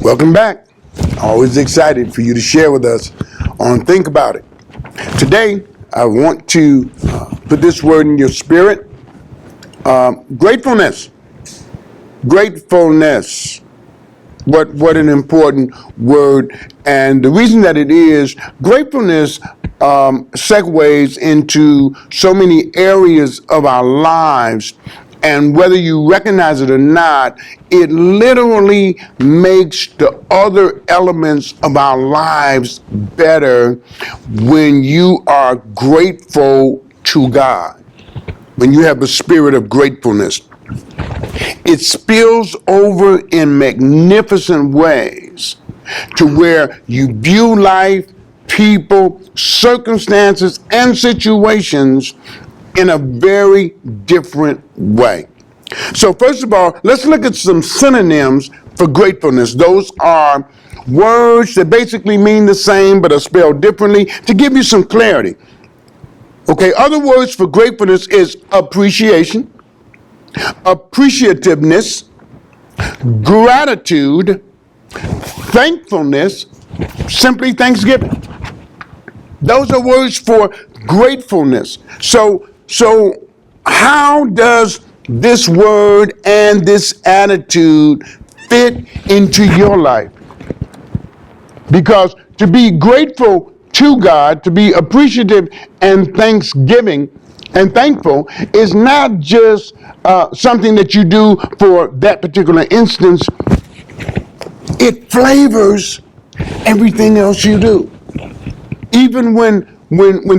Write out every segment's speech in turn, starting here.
Welcome back. Always excited for you to share with us on Think About It. Today, I want to put this word in your spirit. Gratefulness. Gratefulness. What an important word. And the reason that it is, gratefulness segues into so many areas of our lives. And whether you recognize it or not, it literally makes the other elements of our lives better when you are grateful to God. When you have a spirit of gratefulness, it spills over in magnificent ways to where you view life, people, circumstances, and situations in a very different way. So first of all, let's look at some synonyms for gratefulness. Those are words that basically mean the same but are spelled differently to give you some clarity. Okay, other words for gratefulness is appreciation, appreciativeness, gratitude, thankfulness, simply thanksgiving. Those are words for gratefulness. So how does this word and this attitude fit into your life? Because to be grateful to God, to be appreciative and thanksgiving and thankful is not just something that you do for that particular instance. It flavors everything else you do. Even when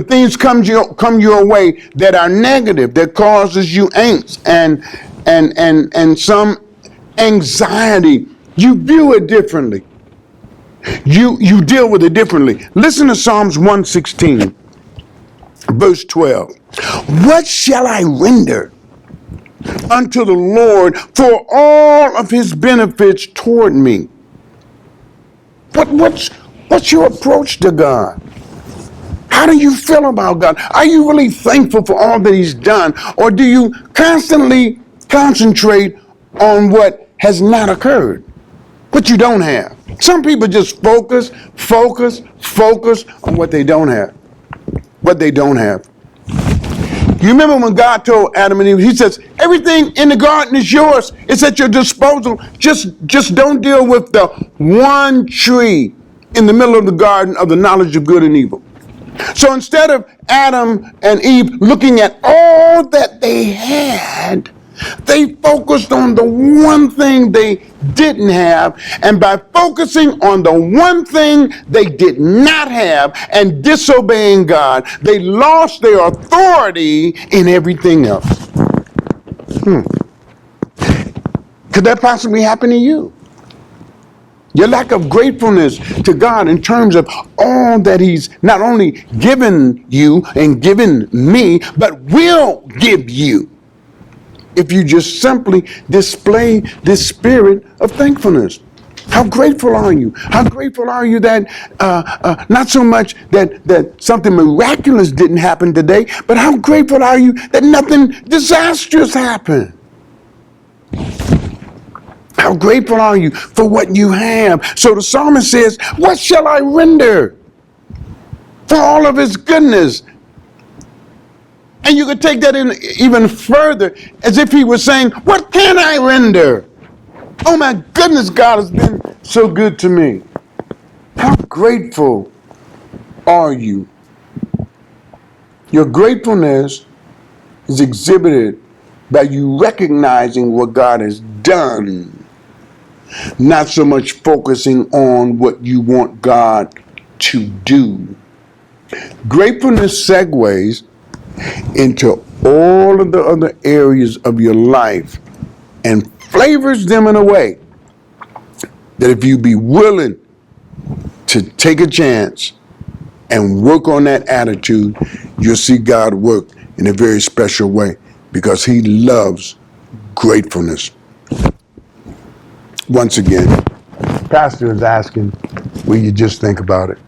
things come your way that are negative, that causes you angst and some anxiety, you view it differently. You deal with it differently. Listen to Psalms 116, verse 12. What shall I render unto the Lord for all of his benefits toward me? What's your approach to God? How do you feel about God? Are you really thankful for all that he's done? Or do you constantly concentrate on what has not occurred, what you don't have? Some people just focus on what they don't have. You remember when God told Adam and Eve, he says, everything in the garden is yours. It's at your disposal. Just don't deal with the one tree in the middle of the garden of the knowledge of good and evil. So instead of Adam and Eve looking at all that they had, they focused on the one thing they didn't have. And by focusing on the one thing they did not have and disobeying God, they lost their authority in everything else. Could that possibly happen to you? Your lack of gratefulness to God in terms of all that he's not only given you and given me, but will give you if you just simply display this spirit of thankfulness. How grateful are you? How grateful are you that not so much that something miraculous didn't happen today, but how grateful are you that nothing disastrous happened? How grateful are you for what you have? So the psalmist says, what shall I render for all of his goodness? And you could take that in even further, as if he was saying, what can I render? Oh my goodness, God has been so good to me. How grateful are you? Your gratefulness is exhibited by you recognizing what God has done, not so much focusing on what you want God to do. Gratefulness segues into all of the other areas of your life and flavors them in a way that if you be willing to take a chance and work on that attitude, you'll see God work in a very special way because he loves gratefulness. Once again, Pastor is asking, will you just think about it?